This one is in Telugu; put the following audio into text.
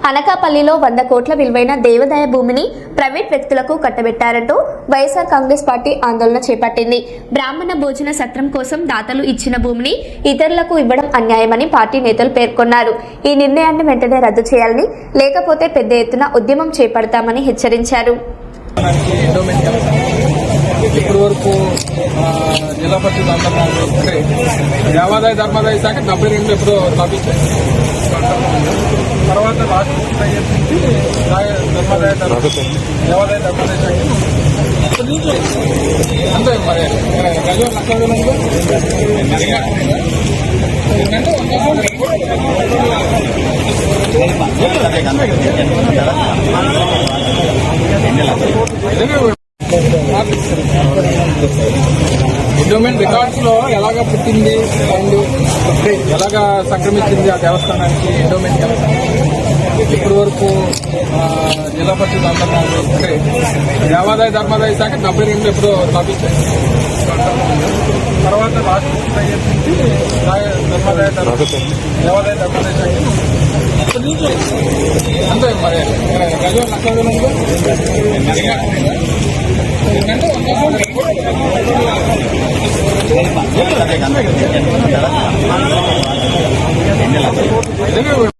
అనకాపల్లిలో 100 కోట్ల విలువైన దేవాదాయ భూమిని ప్రైవేట్ వ్యక్తులకు కట్టబెట్టారంటూ వైఎస్ఆర్ కాంగ్రెస్ పార్టీ ఆందోళన చేపట్టింది. బ్రాహ్మణ భోజన సత్రం కోసం దాతలు ఇచ్చిన భూమిని ఇతరులకు ఇవ్వడం అన్యాయమని పార్టీ నేతలు పేర్కొన్నారు. ఈ నిర్ణయాన్ని వెంటనే రద్దు చేయాలని, లేకపోతే పెద్ద ఎత్తున ఉద్యమం చేపడతామని హెచ్చరించారు. ఇప్పటి వరకు జిల్లా పరిషత్ అంటే దేవాదాయ ధర్మాదాయ శాఖ 72 ఎప్పుడో స్థాపించారు. తర్వాత రాష్ట్ర దేవాదాయ ధర్మాదాయ శాఖ అంతే మరి గజం ఎండోమెంట్ రికార్డ్స్ లో ఎలాగా పుట్టింది అండ్ ఎలాగా సంక్రమించింది ఆ దేవస్థానానికి ఎండోమెంట్ ఇప్పటి వరకు జిల్లా పరిషత్ అంటే దేవాదాయ ధర్మాదాయ శాఖ 72 ఎప్పుడో స్థాపించారు. తర్వాత రాష్ట్ర దేవాదాయ ధర్మాదాయ శాఖ అంతే మరి గజం లక్ష